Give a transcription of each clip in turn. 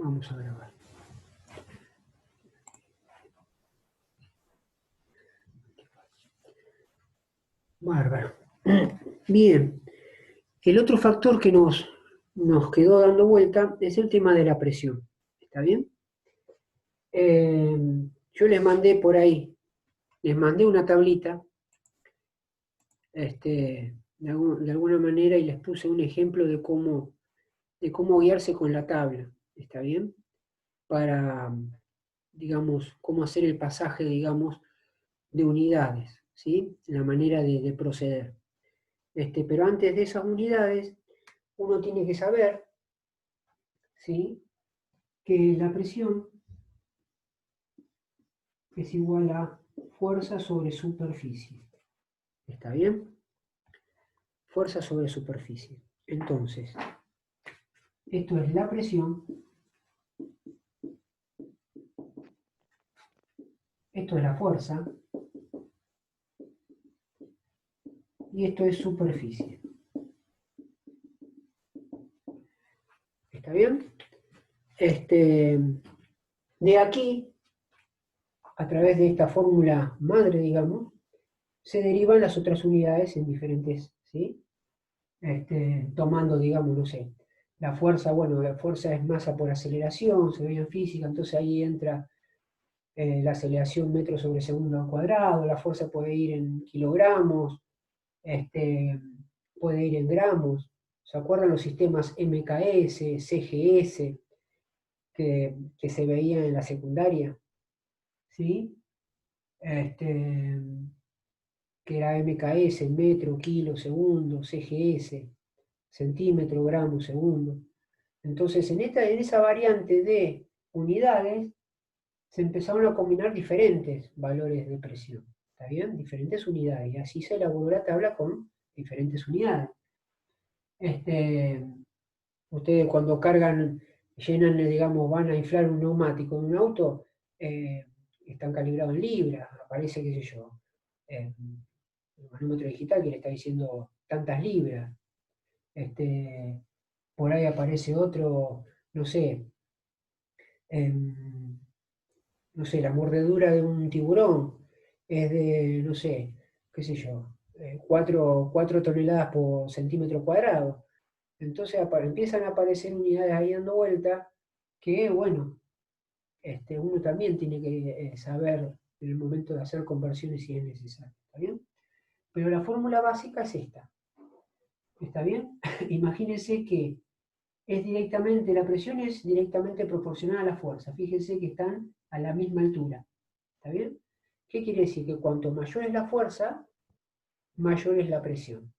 Vamos a grabar. Bárbaro. Bien. El otro factor que nos quedó dando vuelta es el tema de la presión. ¿Está bien? Yo les mandé por ahí, les mandé una tablita, de alguna manera, y les puse un ejemplo de cómo guiarse con la tabla. ¿Está bien? Para, digamos, cómo hacer el pasaje, digamos, de unidades, ¿sí? La manera de proceder. Pero antes de esas unidades, uno tiene que saber, ¿sí?, que la presión es igual a fuerza sobre superficie. ¿Está bien? Fuerza sobre superficie. Entonces, esto es la presión, esto es la fuerza, y esto es superficie. ¿Está bien? De aquí, a través de esta fórmula madre, digamos, se derivan las otras unidades en diferentes, ¿sí? Tomando, digamos, no sé, la fuerza, bueno, la fuerza es masa por aceleración, se ve en física, entonces ahí entra la aceleración metros sobre segundo al cuadrado, la fuerza puede ir en kilogramos, puede ir en gramos. ¿Se acuerdan los sistemas MKS, CGS, que se veían en la secundaria? ¿Sí? Que era MKS, metro, kilo, segundo, CGS, centímetro, gramo, segundo. Entonces, en esa variante de unidades, se empezaron a combinar diferentes valores de presión. ¿Está bien? Diferentes unidades. Y así se elaboró la tabla con diferentes unidades. Ustedes cuando cargan, llenan, digamos, van a inflar un neumático en un auto, están calibrados en libras, aparece, qué sé yo, el manómetro digital que le está diciendo tantas libras. Por ahí aparece otro, no sé, no sé, la mordedura de un tiburón es de, no sé, qué sé yo, 4 toneladas por centímetro cuadrado. Entonces empiezan a aparecer unidades ahí dando vuelta que, bueno, uno también tiene que saber en el momento de hacer conversiones si es necesario. ¿Está bien? Pero la fórmula básica es esta. ¿Está bien? Imagínense que la presión es directamente proporcional a la fuerza. Fíjense que están a la misma altura. ¿Está bien? ¿Qué quiere decir? Que cuanto mayor es la fuerza, mayor es la presión.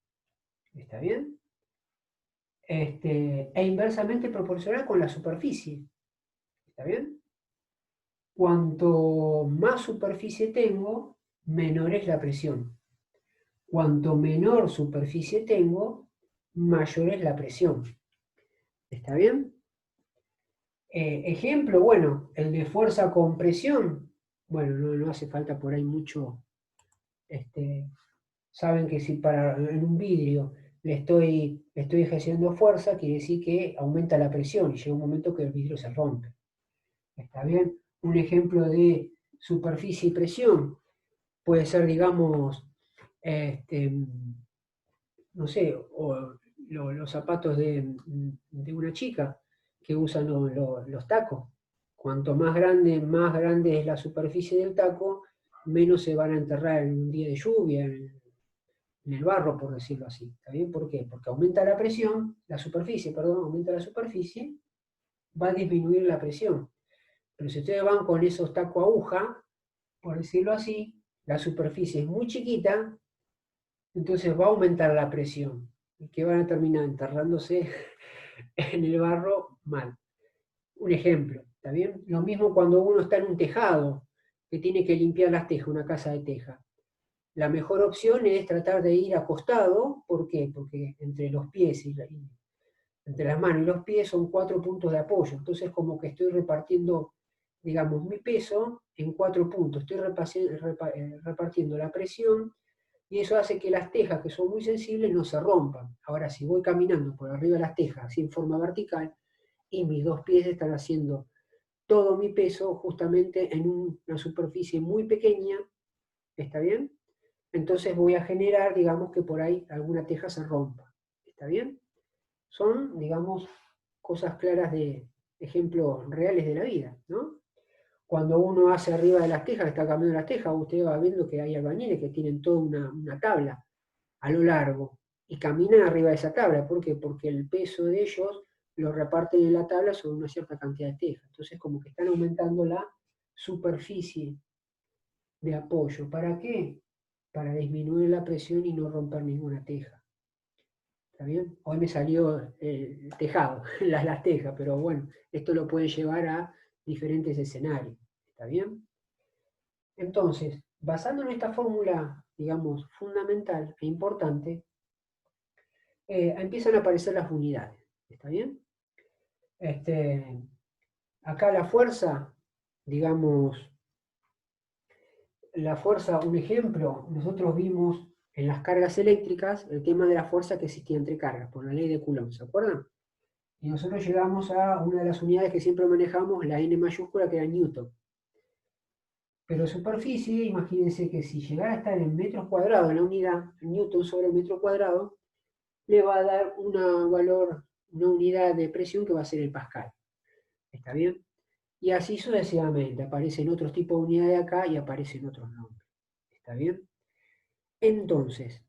¿Está bien? E inversamente proporcional con la superficie. ¿Está bien? Cuanto más superficie tengo, menor es la presión. Cuanto menor superficie tengo, mayor es la presión. ¿Está bien? Ejemplo, bueno, el de fuerza con presión. Bueno, no hace falta por ahí mucho. Saben que si en un vidrio le estoy ejerciendo fuerza, quiere decir que aumenta la presión y llega un momento que el vidrio se rompe. ¿Está bien? Un ejemplo de superficie y presión puede ser, digamos, no sé, los zapatos de una chica que usan los tacos. Cuanto más grande es la superficie del taco, menos se van a enterrar en un día de lluvia, en el barro, por decirlo así. ¿Está bien? ¿Por qué? Porque aumenta la presión, la superficie, perdón, aumenta la superficie, va a disminuir la presión. Pero si ustedes van con esos tacos aguja, por decirlo así, la superficie es muy chiquita, entonces va a aumentar la presión. Y que van a terminar enterrándose en el barro mal. Un ejemplo, ¿está bien? Lo mismo cuando uno está en un tejado, que tiene que limpiar las tejas, una casa de teja. La mejor opción es tratar de ir acostado. ¿Por qué? Porque entre los pies entre las manos y los pies son 4 puntos de apoyo. Entonces como que estoy repartiendo, digamos, mi peso en 4 puntos. Estoy repartiendo la presión y eso hace que las tejas, que son muy sensibles, no se rompan. Ahora, si voy caminando por arriba de las tejas, así en forma vertical, y mis dos pies están haciendo todo mi peso justamente en una superficie muy pequeña, ¿está bien? Entonces voy a generar, digamos, que por ahí alguna teja se rompa, ¿está bien? Son, digamos, cosas claras de ejemplos reales de la vida, ¿no? Cuando uno hace arriba de las tejas, está cambiando las tejas, usted va viendo que hay albañiles que tienen toda una tabla a lo largo y caminan arriba de esa tabla. ¿Por qué? Porque el peso de ellos lo reparten en la tabla sobre una cierta cantidad de tejas. Entonces, como que están aumentando la superficie de apoyo. ¿Para qué? Para disminuir la presión y no romper ninguna teja. ¿Está bien? Hoy me salió el tejado, las tejas, pero bueno, esto lo puede llevar a diferentes escenarios. ¿Está bien? Entonces, basando en esta fórmula, digamos, fundamental e importante, empiezan a aparecer las unidades. ¿Está bien? Acá la fuerza, digamos, la fuerza, un ejemplo, nosotros vimos en las cargas eléctricas el tema de la fuerza que existía entre cargas, por la ley de Coulomb, ¿se acuerdan? Y nosotros llegamos a una de las unidades que siempre manejamos, la N mayúscula, que era Newton. Pero superficie, imagínense que si llegara a estar en metros cuadrados la unidad, Newton sobre el metro cuadrado, le va a dar una unidad de presión que va a ser el pascal. ¿Está bien? Y así sucesivamente. Aparecen otros tipos de unidades acá y aparecen otros nombres. ¿Está bien? Entonces,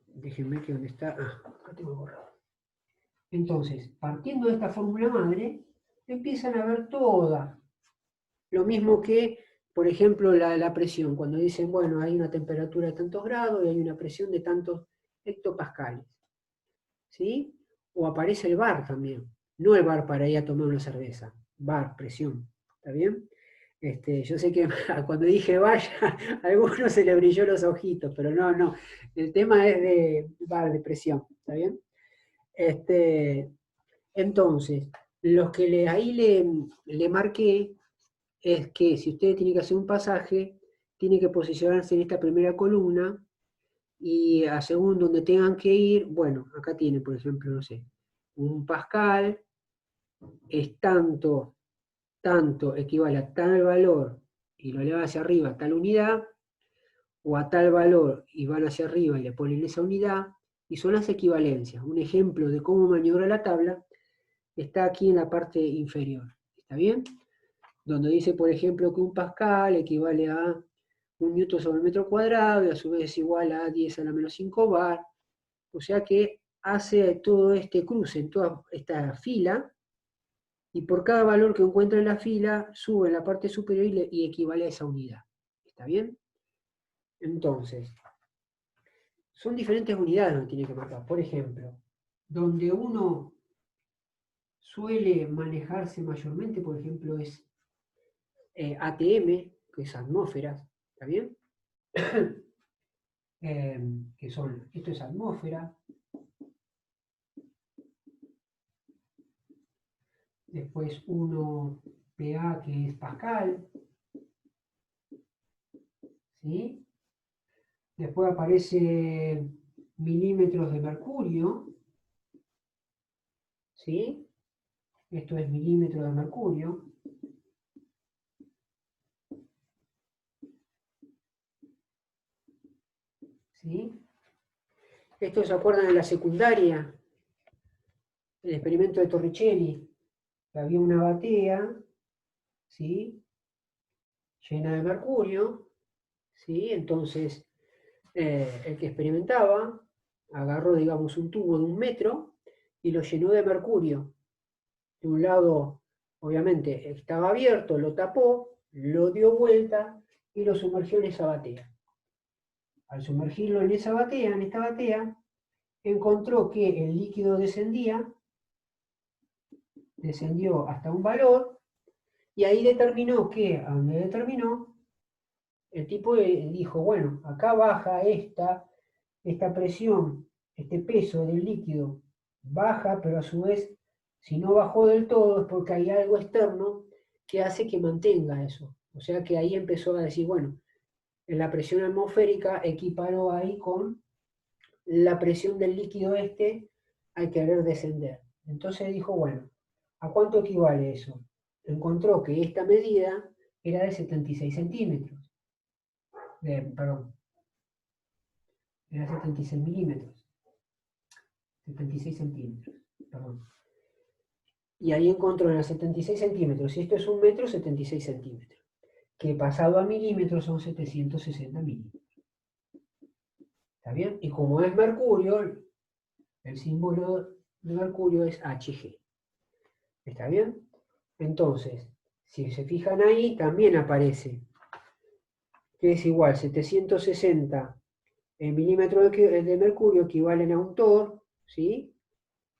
déjenme que dónde está. Acá tengo borrado. Entonces, partiendo de esta fórmula madre, empiezan a ver todas. Lo mismo que, por ejemplo, la presión. Cuando dicen, bueno, hay una temperatura de tantos grados y hay una presión de tantos hectopascales. ¿Sí? O aparece el bar también. No el bar para ir a tomar una cerveza. Bar, presión. ¿Está bien? Yo sé que cuando dije vaya, a algunos se le brilló los ojitos, pero no. El tema es de bar, de presión. ¿Está bien? Entonces, los que ahí le marqué es que si usted tiene que hacer un pasaje, tiene que posicionarse en esta primera columna y a según donde tengan que ir, bueno, acá tiene, por ejemplo, no sé, un pascal es tanto equivale a tal valor y lo eleva hacia arriba a tal unidad, o a tal valor y van hacia arriba y le ponen esa unidad, y son las equivalencias. Un ejemplo de cómo maniobra la tabla está aquí en la parte inferior. ¿Está bien? Donde dice, por ejemplo, que un pascal equivale a un newton sobre el metro cuadrado y a su vez es igual a 10 a la menos 5 bar. O sea que hace todo este cruce en toda esta fila y por cada valor que encuentra en la fila sube en la parte superior y equivale a esa unidad. ¿Está bien? Entonces, son diferentes unidades donde tiene que marcar. Por ejemplo, donde uno suele manejarse mayormente, por ejemplo, es ATM, que es atmósferas, ¿está bien? Que son, esto es atmósfera, después 1 PA, que es pascal, ¿sí? Después aparece milímetros de mercurio, ¿sí? Esto es milímetro de mercurio. ¿Sí? Esto se acuerdan de la secundaria, el experimento de Torricelli, que había una batea, ¿sí? Llena de mercurio, ¿sí? Entonces, el que experimentaba agarró, digamos, un tubo de 1 metro y lo llenó de mercurio. De un lado, obviamente, estaba abierto, lo tapó, lo dio vuelta y lo sumergió en esa batea. Al sumergirlo en esta batea, encontró que el líquido descendió hasta un valor, y ahí determinó que, a donde determinó, el tipo dijo, bueno, acá baja esta presión, este peso del líquido, baja, pero a su vez, si no bajó del todo es porque hay algo externo que hace que mantenga eso. O sea que ahí empezó a decir, bueno, en la presión atmosférica equiparó ahí con la presión del líquido al querer descender. Entonces dijo, bueno, ¿a cuánto equivale eso? Encontró que esta medida era de 76 centímetros. Perdón, era 76 milímetros. 76 centímetros, perdón. Y ahí encontró en los 76 centímetros, si esto es 1 metro, 76 centímetros. Que pasado a milímetros son 760 milímetros. ¿Está bien? Y como es mercurio, el símbolo de mercurio es Hg. ¿Está bien? Entonces, si se fijan ahí, también aparece que es igual 760 milímetros de mercurio equivalen a un Thor, ¿sí?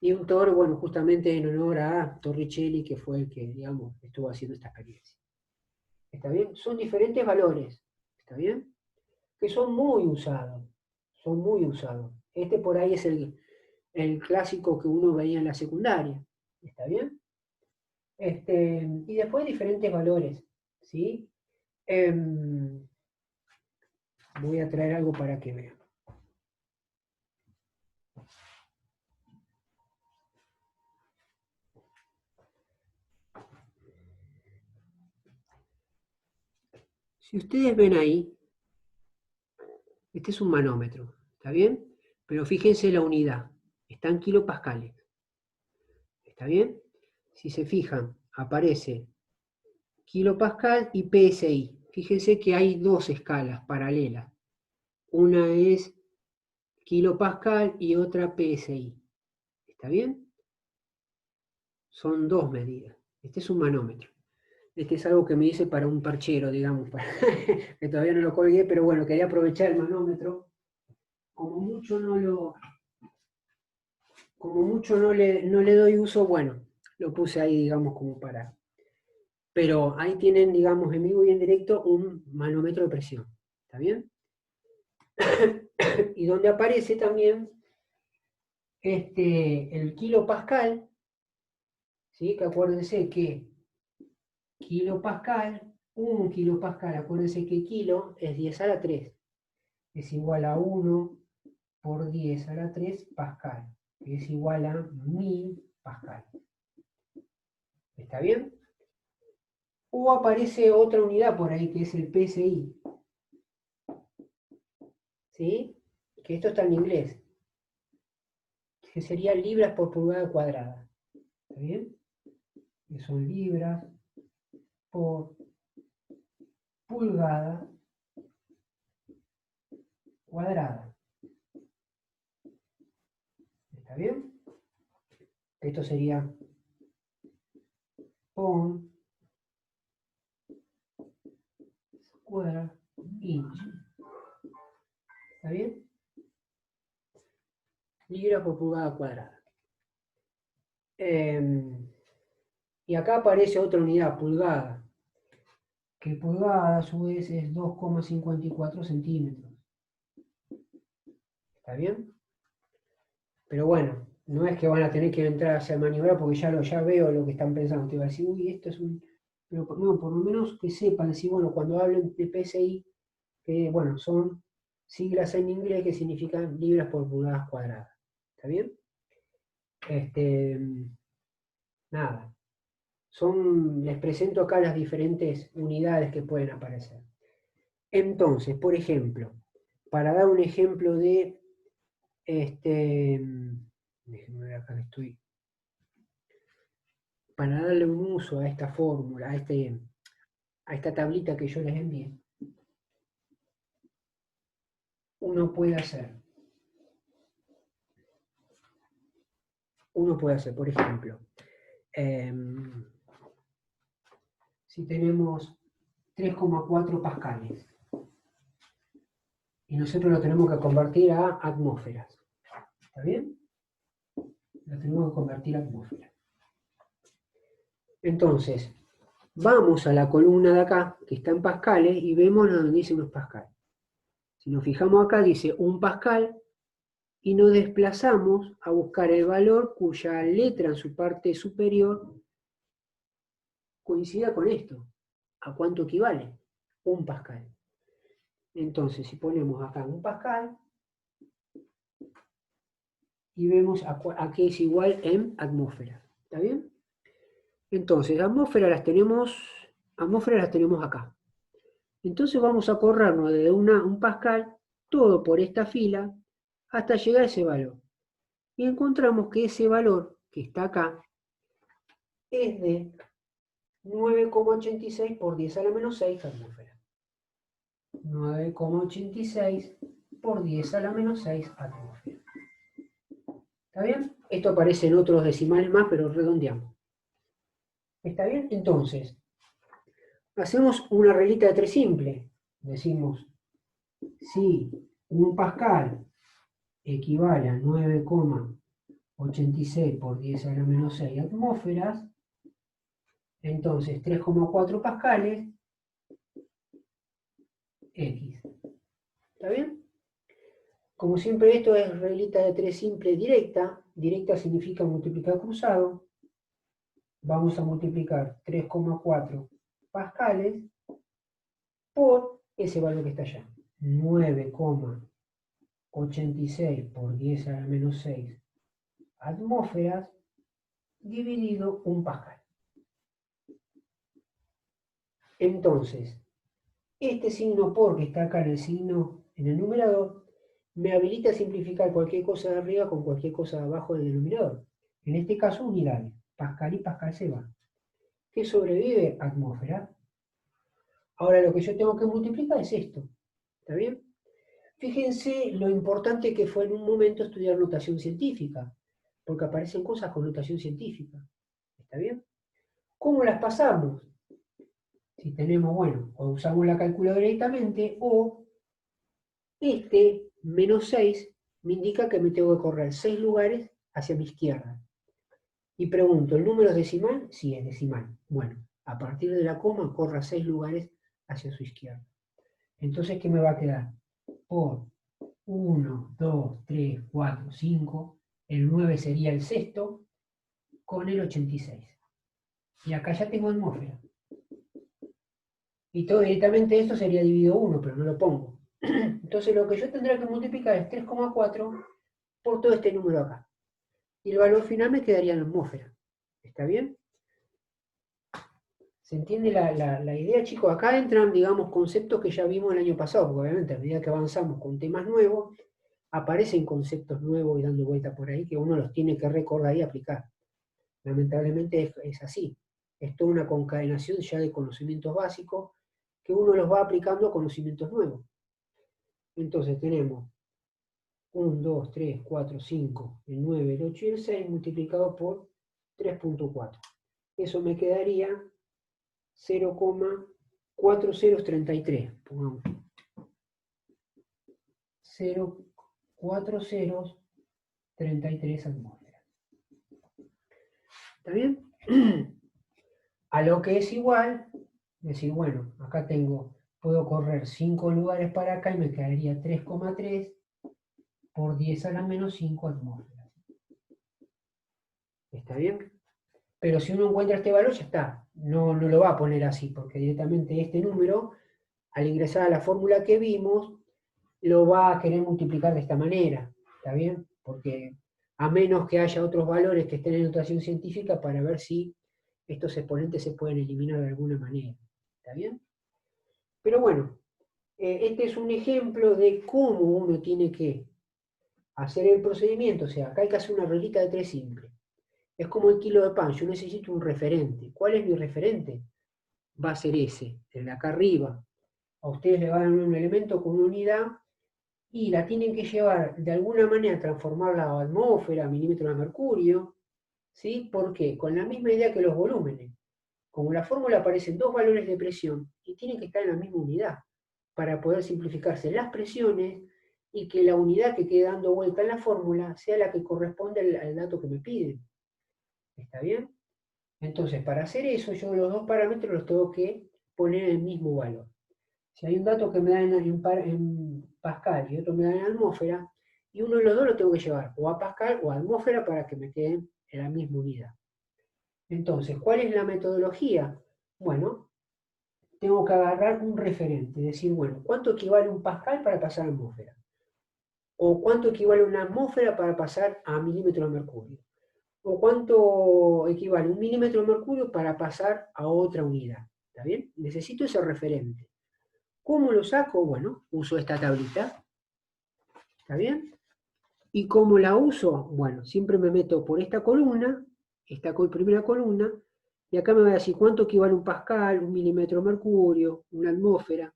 Y un Thor, bueno, justamente en honor a Torricelli, que fue el que, digamos, estuvo haciendo esta experiencia. ¿Está bien? Son diferentes valores, ¿está bien? Que son muy usados, son muy usados. Este por ahí es el clásico que uno veía en la secundaria, ¿está bien? Y después diferentes valores, ¿sí? Voy a traer algo para que vean. Si ustedes ven ahí, este es un manómetro, ¿está bien? Pero fíjense la unidad, está en kilopascales, ¿está bien? Si se fijan, aparece kilopascal y PSI. Fíjense que hay dos escalas paralelas. Una es kilopascal y otra PSI. ¿Está bien? Son dos medidas. Este es un manómetro. Este es algo que me hice para un parchero, digamos, que todavía no lo colgué, pero bueno, quería aprovechar el manómetro. Como mucho no le doy uso, bueno, lo puse ahí, digamos, como para... Pero ahí tienen, digamos, en vivo y en directo un manómetro de presión. ¿Está bien? Y donde aparece también el kilopascal, ¿sí? Que acuérdense que kilopascal, un kilopascal, acuérdense que kilo es 10 a la 3, es igual a 1 por 10 a la 3 pascal, que es igual a 1000 pascal. ¿Está bien? O aparece otra unidad por ahí que es el PSI, ¿sí? Que esto está en inglés, que sería libras por pulgada cuadrada. ¿Está bien? Que son libras por pulgada cuadrada. ¿Está bien? Esto sería pound square inch. ¿Está bien? Libras por pulgada cuadrada. Y acá aparece otra unidad, pulgada, que pulgada a su vez es 2,54 centímetros. ¿Está bien? Pero bueno, no es que van a tener que entrar a hacer maniobra porque ya veo lo que están pensando. Te iba a decir, uy, esto es un... Pero no, por lo menos que sepan, decir, bueno, cuando hablen de PSI, que bueno, son siglas en inglés que significan libras por pulgadas cuadradas. ¿Está bien? Nada. Les presento acá las diferentes unidades que pueden aparecer. Entonces, por ejemplo, para dar un ejemplo de déjenme ver acá que estoy, para darle un uso a esta fórmula, a esta tablita que yo les envié, uno puede hacer, por ejemplo, si tenemos 3,4 pascales y nosotros lo tenemos que convertir a atmósferas, ¿está bien? Lo tenemos que convertir a atmósferas. Entonces, vamos a la columna de acá, que está en pascales, y vemos donde dice unos pascales. Si nos fijamos acá, dice 1 pascal, y nos desplazamos a buscar el valor cuya letra en su parte superior coincida con esto. ¿A cuánto equivale? 1 pascal. Entonces, si ponemos acá 1 pascal y vemos a qué es igual en atmósferas. ¿Está bien? Entonces, atmósferas las tenemos acá. Entonces vamos a corrernos desde un pascal todo por esta fila hasta llegar a ese valor. Y encontramos que ese valor que está acá es de 9,86 por 10 a la menos 6 atmósferas. 9,86 por 10 a la menos 6 atmósferas. ¿Está bien? Esto aparece en otros decimales más, pero redondeamos. ¿Está bien? Entonces, hacemos una reglita de 3 simple. Decimos, si un pascal equivale a 9,86 por 10 a la menos 6 atmósferas, entonces 3,4 pascales X. ¿Está bien? Como siempre, esto es reglita de 3 simple directa. Directa significa multiplicar cruzado. Vamos a multiplicar 3,4 pascales por ese valor que está allá. 9,86 por 10 a la menos 6 atmósferas dividido 1 pascal. Entonces, este signo por que está acá en el signo, en el numerador, me habilita a simplificar cualquier cosa de arriba con cualquier cosa de abajo del denominador. En este caso, unidades. Pascal y pascal se van. ¿Qué sobrevive? Atmósfera. Ahora lo que yo tengo que multiplicar es esto. ¿Está bien? Fíjense lo importante que fue en un momento estudiar notación científica, porque aparecen cosas con notación científica. ¿Está bien? ¿Cómo las pasamos? Si tenemos, bueno, o usamos la calculadora directamente, o este menos 6 me indica que me tengo que correr 6 lugares hacia mi izquierda. Y pregunto, ¿el número es decimal? Sí, es decimal. Bueno, a partir de la coma corra 6 lugares hacia su izquierda. Entonces, ¿qué me va a quedar? Por 1, 2, 3, 4, 5, el 9 sería el sexto, con el 86. Y acá ya tengo atmósfera. Y todo directamente esto sería dividido 1, pero no lo pongo. Entonces lo que yo tendría que multiplicar es 3,4 por todo este número acá. Y el valor final me quedaría en atmósfera. ¿Está bien? ¿Se entiende la idea, chicos? Acá entran, digamos, conceptos que ya vimos el año pasado, porque obviamente a medida que avanzamos con temas nuevos, aparecen conceptos nuevos y dando vuelta por ahí que uno los tiene que recordar y aplicar. Lamentablemente es así. Es toda una concadenación ya de conocimientos básicos que uno los va aplicando a conocimientos nuevos. Entonces tenemos 1, 2, 3, 4, 5, el 9, el 8 y el 6 multiplicado por 3,4. Eso me quedaría 0,4033. Pongamos 0,4033 atmósferas. ¿Está bien? A lo que es igual, decir, bueno, acá puedo correr 5 lugares para acá y me quedaría 3,3 por 10 a la menos 5 atmósferas. ¿Está bien? Pero si uno encuentra este valor, ya está. No lo va a poner así, porque directamente este número, al ingresar a la fórmula que vimos, lo va a querer multiplicar de esta manera. ¿Está bien? Porque a menos que haya otros valores que estén en notación científica para ver si estos exponentes se pueden eliminar de alguna manera. ¿Está bien? Pero bueno, este es un ejemplo de cómo uno tiene que hacer el procedimiento. O sea, acá hay que hacer una reglita de 3 simple. Es como el kilo de pan, yo necesito un referente. ¿Cuál es mi referente? Va a ser ese, el de acá arriba. A ustedes le van a dar un elemento con una unidad y la tienen que llevar de alguna manera, transformarla a atmósfera, a milímetros de mercurio. ¿Sí? ¿Por qué? Con la misma idea que los volúmenes. Como la fórmula aparecen 2 valores de presión y tienen que estar en la misma unidad para poder simplificarse las presiones y que la unidad que quede dando vuelta en la fórmula sea la que corresponde al dato que me piden. ¿Está bien? Entonces, para hacer eso, yo los dos parámetros los tengo que poner en el mismo valor. Si hay un dato que me da en Pascal y otro me da en atmósfera, y uno de los dos lo tengo que llevar o a Pascal o a atmósfera para que me queden en la misma unidad. Entonces, ¿cuál es la metodología? Bueno, tengo que agarrar un referente, decir, bueno, ¿cuánto equivale un Pascal para pasar a atmósfera? O cuánto equivale una atmósfera para pasar a milímetros de mercurio. O cuánto equivale 1 milímetro de mercurio para pasar a otra unidad. ¿Está bien? Necesito ese referente. ¿Cómo lo saco? Bueno, uso esta tablita. ¿Está bien? ¿Y cómo la uso? Bueno, siempre me meto por esta columna, esta primera columna, y acá me va a decir cuánto equivale un pascal, 1 milímetro de mercurio, una atmósfera.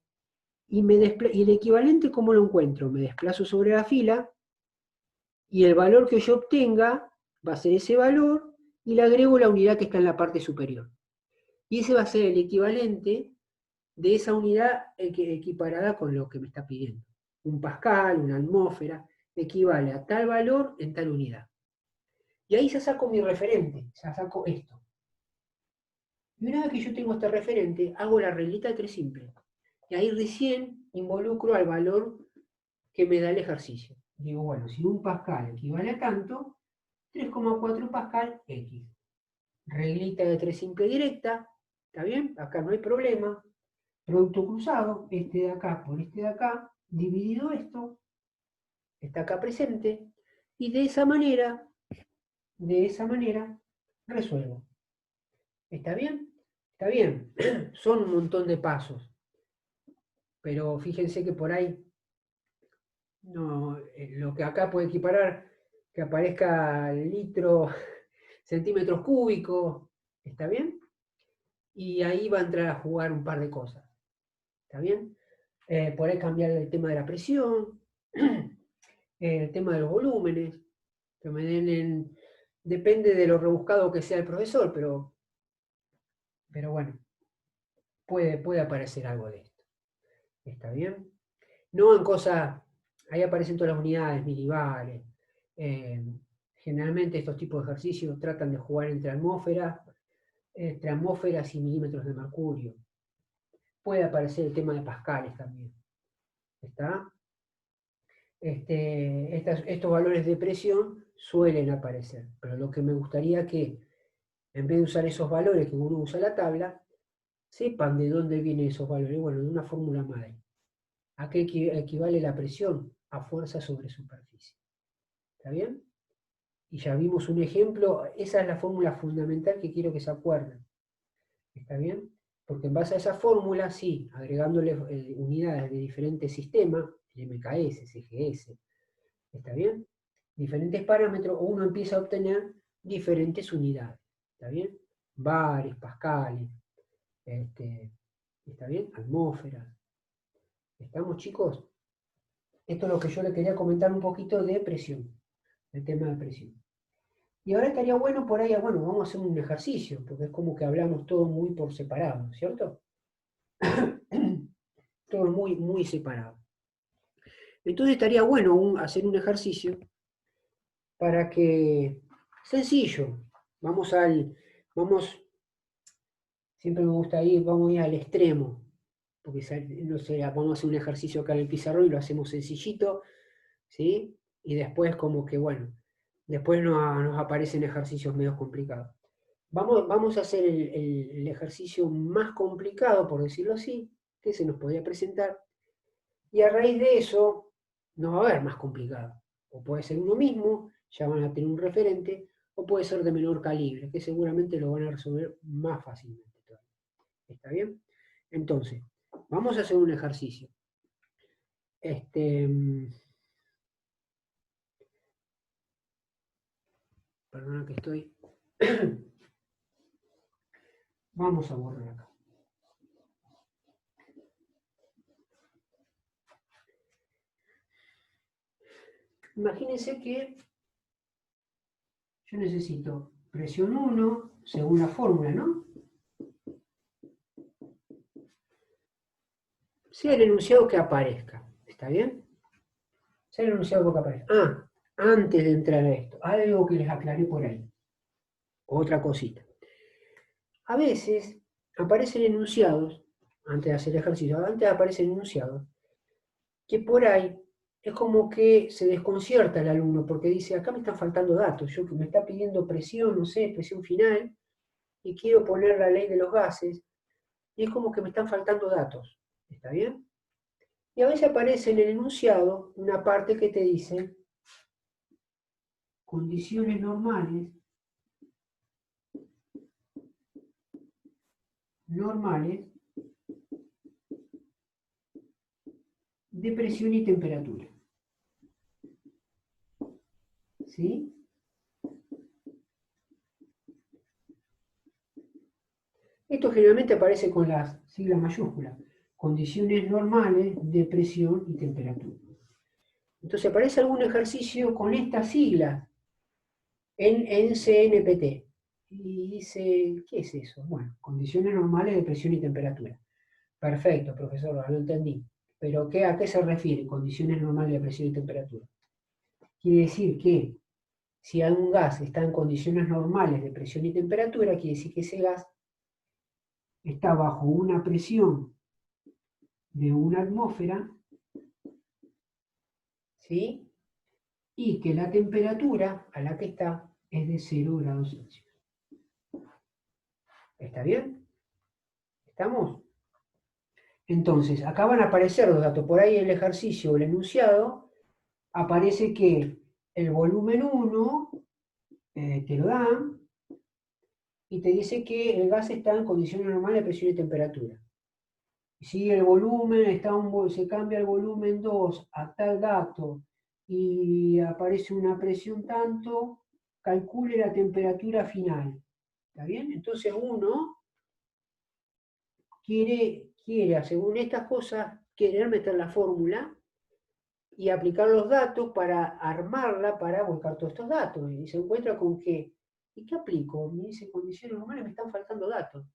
Y el equivalente, ¿cómo lo encuentro? Me desplazo sobre la fila y el valor que yo obtenga va a ser ese valor y le agrego la unidad que está en la parte superior. Y ese va a ser el equivalente de esa unidad equiparada con lo que me está pidiendo. Un pascal, una atmósfera, equivale a tal valor en tal unidad. Y ahí ya saco mi referente, ya saco esto. Y una vez que yo tengo este referente, hago la reglita de 3 simple. Y ahí recién involucro al valor que me da el ejercicio. Digo, bueno, si un pascal equivale a tanto, 3,4 pascal X. Reglita de 3 simple directa, ¿está bien? Acá no hay problema. Producto cruzado, este de acá por este de acá, dividido esto, está acá presente, y de esa manera, resuelvo. ¿Está bien? Está bien. Son un montón de pasos, pero fíjense que por ahí no, lo que acá puede equiparar, que aparezca litro, centímetros cúbicos, ¿está bien? Y ahí va a entrar a jugar un par de cosas, ¿está bien? Por ahí cambiar el tema de la presión, el tema de los volúmenes, que me den depende de lo rebuscado que sea el profesor, pero bueno, puede aparecer algo de esto, ¿está bien? No en cosas, ahí aparecen todas las unidades, milibares. eh, Generalmente estos tipos de ejercicios tratan de jugar entre atmósferas y milímetros de mercurio. Puede aparecer el tema de pascales también. ¿Está? Estos valores de presión suelen aparecer, pero lo que me gustaría que, en vez de usar esos valores que uno usa en la tabla, sepan de dónde vienen esos valores. Bueno, de una fórmula madre. ¿A qué equivale la presión? A fuerza sobre superficie. ¿Está bien? Y ya vimos un ejemplo, esa es la fórmula fundamental que quiero que se acuerden. ¿Está bien? Porque en base a esa fórmula, sí, agregándole unidades de diferentes sistemas, MKS, CGS, ¿está bien? Diferentes parámetros, uno empieza a obtener diferentes unidades, ¿está bien? Bares, pascales, ¿está bien? Atmósferas. ¿Estamos, chicos? Esto es lo que yo le quería comentar un poquito de presión, el tema de presión. Y ahora estaría bueno por ahí, bueno, vamos a hacer un ejercicio, porque es como que hablamos todo muy por separado, ¿cierto? Todo muy, muy separado. Entonces estaría bueno hacer un ejercicio para que, sencillo, siempre me gusta vamos a ir al extremo, porque no sé, vamos a hacer un ejercicio acá en el pizarrón y lo hacemos sencillito, ¿sí? Y después como que, bueno, después nos aparecen ejercicios medio complicados. Vamos a hacer el ejercicio más complicado, por decirlo así, que se nos podía presentar, y a raíz de eso no va a haber más complicado. O puede ser uno mismo, ya van a tener un referente, o puede ser de menor calibre, que seguramente lo van a resolver más fácilmente todavía. ¿Está bien? Entonces, vamos a hacer un ejercicio. Perdona que estoy. Vamos a borrar acá. Imagínense que yo necesito presión 1, según la fórmula, ¿no? Sea el enunciado que aparezca. ¿Está bien? Sea el enunciado que aparezca. Antes de entrar a esto, algo que les aclaré por ahí. Otra cosita. A veces aparecen enunciados, antes de hacer ejercicio, antes aparecen enunciados, que por ahí es como que se desconcierta el alumno porque dice, acá me están faltando datos, me está pidiendo presión, no sé, presión final, y quiero poner la ley de los gases, y es como que me están faltando datos. ¿Está bien? Y a veces aparece en el enunciado una parte que te dice condiciones normales de presión y temperatura. ¿Sí? Esto generalmente aparece con las siglas mayúsculas. Condiciones normales de presión y temperatura. Entonces aparece algún ejercicio con estas siglas en CNPT. Y dice, ¿qué es eso? Bueno, condiciones normales de presión y temperatura. Perfecto, profesor, lo entendí. Pero ¿a qué se refiere condiciones normales de presión y temperatura? Quiere decir que si algún gas está en condiciones normales de presión y temperatura, quiere decir que ese gas está bajo una presión de una atmósfera, ¿sí? Y que la temperatura a la que está es de 0 grados Celsius. ¿Está bien? ¿Estamos? Entonces, acá van a aparecer los datos. Por ahí el ejercicio o el enunciado aparece que el volumen 1 te lo dan y te dice que el gas está en condiciones normales de presión y temperatura. Si el volumen se cambia el volumen 2 a tal dato y aparece una presión tanto, calcule la temperatura final. ¿Está bien? Entonces uno quiere, según estas cosas, querer meter la fórmula y aplicar los datos para armarla, para volcar todos estos datos. Y se encuentra con que, ¿y qué aplico? Me dice condiciones normales, me están faltando datos.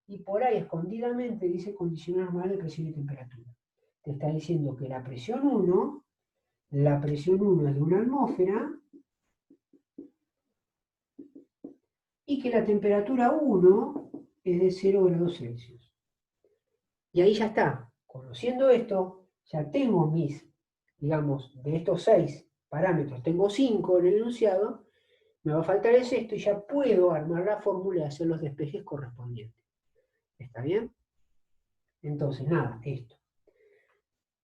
Y por ahí escondidamente dice condiciones normales de presión y temperatura. Te está diciendo que la presión 1 es de una atmósfera y que la temperatura 1 es de 0 grados Celsius. Y ahí ya está. Conociendo esto, ya tengo digamos, de estos 6 parámetros, tengo 5 en el enunciado, me va a faltar el sexto y ya puedo armar la fórmula y hacer los despejes correspondientes. ¿Está bien? Entonces, nada, esto.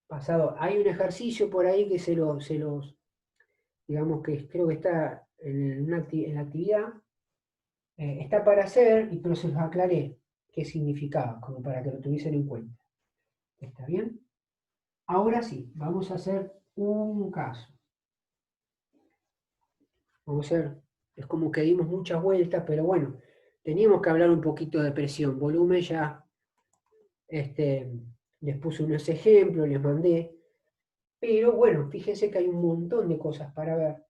Pasado, hay un ejercicio por ahí que digamos que creo que está en la actividad, está para hacer, pero se los aclaré qué significaba, como para que lo tuviesen en cuenta. ¿Está bien? Ahora sí, vamos a hacer un caso. Vamos a hacer, es como que dimos muchas vueltas, pero bueno, teníamos que hablar un poquito de presión. Volumen ya, les puse unos ejemplos, les mandé, pero bueno, fíjense que hay un montón de cosas para ver,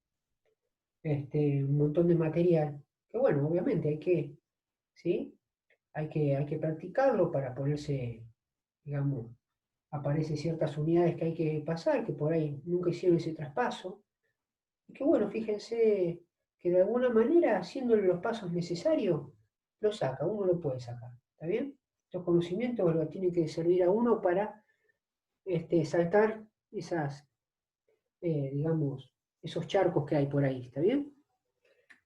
un montón de material, que bueno, obviamente ¿sí? Hay que practicarlo para ponerse, digamos, aparecen ciertas unidades que hay que pasar, que por ahí nunca hicieron ese traspaso, y que bueno, fíjense que de alguna manera, haciéndole los pasos necesarios, lo saca, uno lo puede sacar, ¿está bien? Estos conocimientos lo tienen que servir a uno para saltar digamos, esos charcos que hay por ahí, ¿está bien?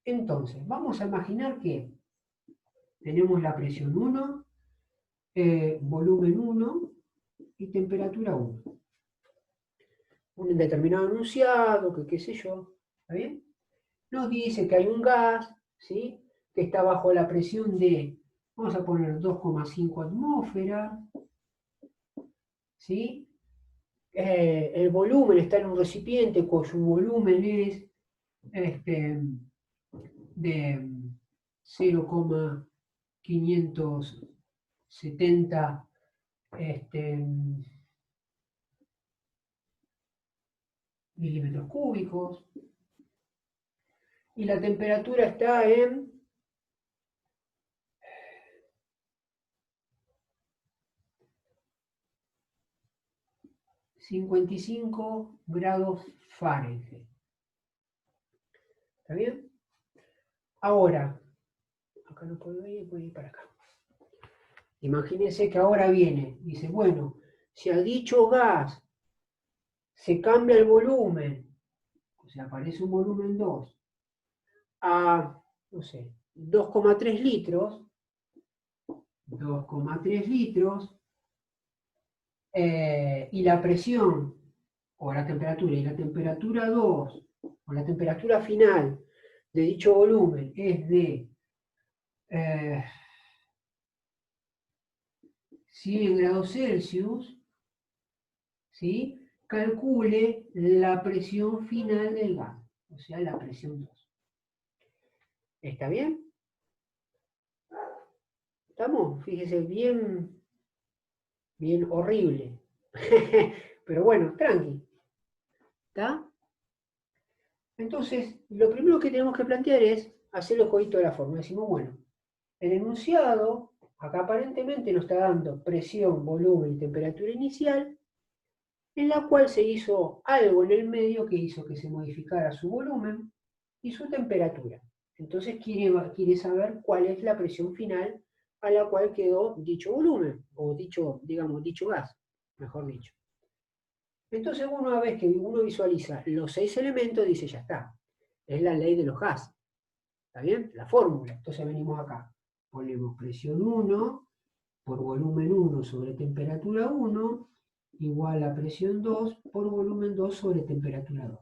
Entonces, vamos a imaginar que tenemos la presión 1, volumen 1 y temperatura 1. Un determinado enunciado, que qué sé yo, ¿está bien? Nos dice que hay un gas, ¿sí? Que está bajo la presión de, vamos a poner 2,5 atmósferas, ¿sí? El volumen está en un recipiente cuyo volumen es de 0,570 milímetros cúbicos, y la temperatura está en 55 grados Fahrenheit. ¿Está bien? Ahora, acá no puedo ir, voy a ir para acá. Imagínense que ahora viene, dice, bueno, si a dicho gas se cambia el volumen, o sea, aparece un volumen 2, a, no sé, 2,3 litros, y la presión, o la temperatura, y la temperatura 2, o la temperatura final de dicho volumen es de 100 grados Celsius, ¿sí? Calcule la presión final del gas, o sea, la presión 2. ¿Está bien? ¿Estamos? Fíjese, bien, bien horrible. Pero bueno, tranqui. ¿Está? Entonces, lo primero que tenemos que plantear es hacer el jueguito de la forma. Decimos, bueno, el enunciado, acá aparentemente nos está dando presión, volumen y temperatura inicial, en la cual se hizo algo en el medio que hizo que se modificara su volumen y su temperatura. Entonces quiere saber cuál es la presión final a la cual quedó dicho volumen, o dicho, digamos, dicho gas, mejor dicho. Entonces una vez que uno visualiza los 6 elementos, dice, ya está, es la ley de los gases, ¿está bien? La fórmula. Entonces venimos acá, ponemos presión 1 por volumen 1 sobre temperatura 1, igual a presión 2 por volumen 2 sobre temperatura 2.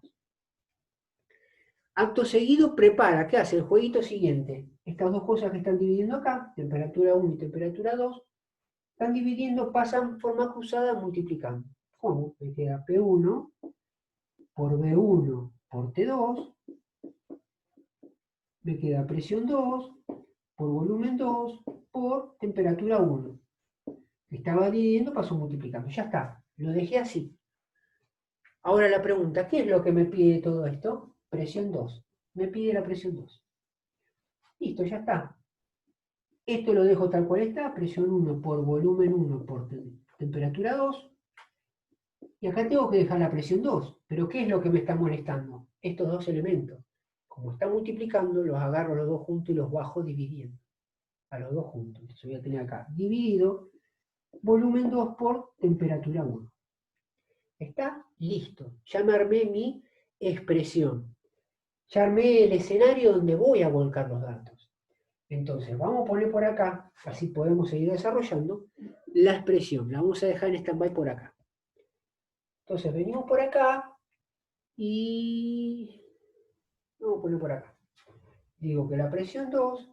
Acto seguido prepara, ¿qué hace? El jueguito siguiente. Estas dos cosas que están dividiendo acá, temperatura 1 y temperatura 2, están dividiendo, pasan forma cruzada multiplicando. ¿Cómo? Me queda P1 por B1 por T2, me queda presión 2 por volumen 2 por temperatura 1. Estaba dividiendo, pasó multiplicando. Ya está, lo dejé así. Ahora la pregunta, ¿qué es lo que me pide todo esto? Presión 2. Me pide la presión 2. Listo, ya está. Esto lo dejo tal cual está, presión 1 por volumen 1 por temperatura 2. Y acá tengo que dejar la presión 2. Pero ¿qué es lo que me está molestando? Estos dos elementos. Como está multiplicando, los agarro los dos juntos y los bajo dividiendo. A los dos juntos. Entonces voy a tener acá dividido volumen 2 por temperatura 1. ¿Está? Listo. Ya me armé mi expresión. Ya armé el escenario donde voy a volcar los datos. Entonces, vamos a poner por acá, así podemos seguir desarrollando, la expresión. La vamos a dejar en stand-by por acá. Entonces, venimos por acá y vamos a poner por acá. Digo que la presión 2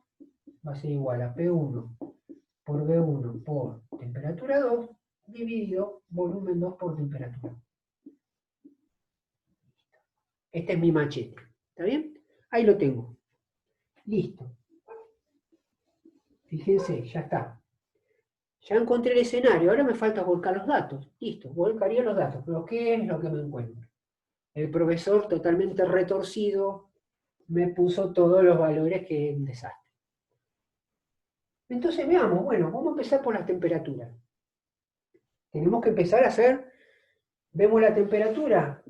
va a ser igual a P1 por B1 por temperatura 2 dividido volumen 2 por temperatura. Este es mi machete. ¿Está bien? Ahí lo tengo. Listo. Fíjense, ya está. Ya encontré el escenario, ahora me falta volcar los datos. Listo, volcaría los datos. Pero ¿qué es lo que me encuentro? El profesor, totalmente retorcido, me puso todos los valores que es un desastre. Entonces veamos, bueno, vamos a empezar por las temperaturas. Tenemos que empezar a hacer, vemos la temperatura,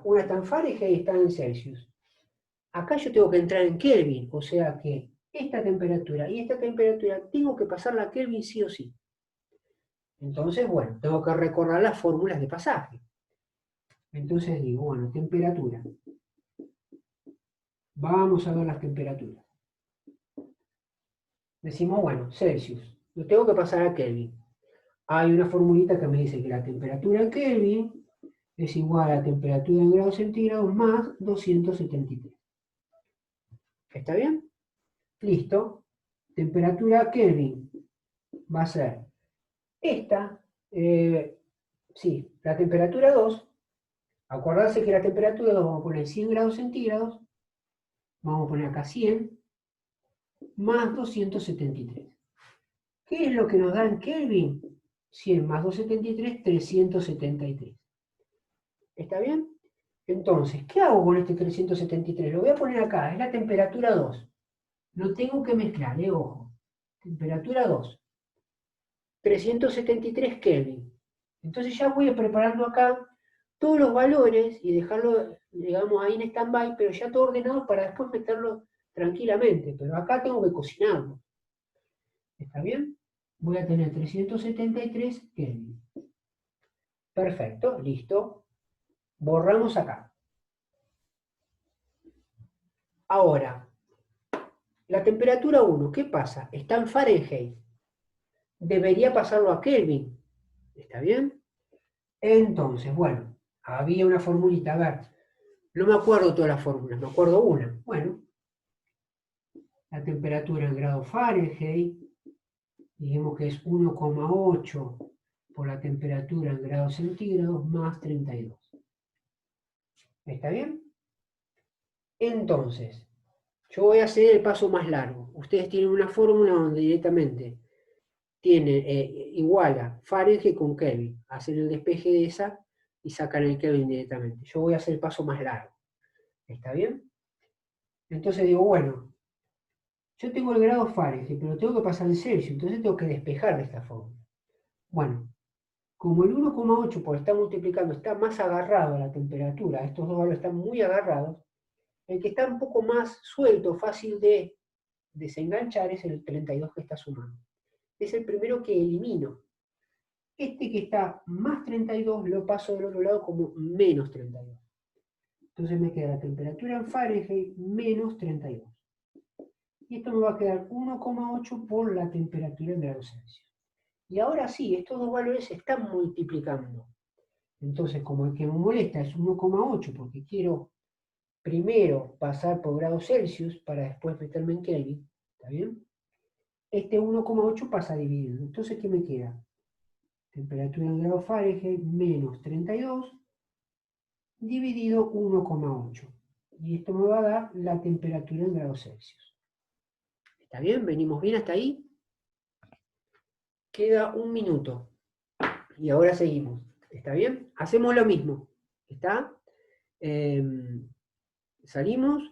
una está en Fahrenheit y está en Celsius. Acá yo tengo que entrar en Kelvin, o sea que esta temperatura y esta temperatura tengo que pasarla a Kelvin sí o sí. Entonces, bueno, tengo que recordar las fórmulas de pasaje. Entonces digo, bueno, temperatura. Vamos a ver las temperaturas. Decimos, bueno, Celsius. Lo tengo que pasar a Kelvin. Hay una formulita que me dice que la temperatura en Kelvin es igual a la temperatura en grados centígrados más 273. ¿Está bien? Listo. Temperatura Kelvin va a ser esta. Sí, la temperatura 2. Acordarse que la temperatura 2 vamos a poner 100 grados centígrados. Vamos a poner acá 100 más 273. ¿Qué es lo que nos da en Kelvin? 100 más 273, 373. ¿Está bien? Entonces, ¿qué hago con este 373? Lo voy a poner acá, es la temperatura 2. Lo tengo que mezclar, ojo. Temperatura 2. 373 Kelvin. Entonces ya voy preparando acá todos los valores y dejarlo, digamos, ahí en stand-by, pero ya todo ordenado para después meterlo tranquilamente. Pero acá tengo que cocinarlo. ¿Está bien? Voy a tener 373 Kelvin. Perfecto, listo. Borramos acá. Ahora, la temperatura 1, ¿qué pasa? Está en Fahrenheit. Debería pasarlo a Kelvin. ¿Está bien? Entonces, bueno, había una formulita, a ver, no me acuerdo todas las fórmulas, me acuerdo una. Bueno, la temperatura en grados Fahrenheit, dijimos que es 1,8 por la temperatura en grados centígrados más 32. ¿Está bien? Entonces, yo voy a hacer el paso más largo. Ustedes tienen una fórmula donde directamente tienen, iguala Fahrenheit con Kelvin. Hacen el despeje de esa y sacan el Kelvin directamente. Yo voy a hacer el paso más largo. ¿Está bien? Entonces digo, bueno, yo tengo el grado Fahrenheit, pero tengo que pasar en Celsius, entonces tengo que despejar de esta forma. Bueno, como el 1,8 por estar multiplicando está más agarrado a la temperatura, estos dos valores están muy agarrados, el que está un poco más suelto, fácil de desenganchar, es el 32 que está sumando. Es el primero que elimino. Este que está más 32 lo paso del otro lado como menos 32. Entonces me queda la temperatura en Fahrenheit menos 32. Y esto me va a quedar 1,8 por la temperatura en grados Celsius. Y ahora sí, estos dos valores se están multiplicando. Entonces, como el que me molesta es 1,8 porque quiero primero pasar por grados Celsius para después meterme en Kelvin, ¿está bien? Este 1,8 pasa dividido. Entonces, ¿qué me queda? Temperatura en grados Fahrenheit menos 32 dividido 1,8. Y esto me va a dar la temperatura en grados Celsius. ¿Está bien? ¿Venimos bien hasta ahí? Queda un minuto. Y ahora seguimos. ¿Está bien? Hacemos lo mismo. ¿Está? Salimos,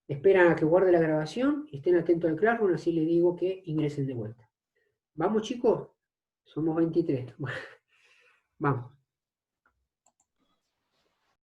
esperan a que guarde la grabación, estén atentos al Classroom, así les digo que ingresen de vuelta. ¿Vamos, chicos? Somos 23. Vamos.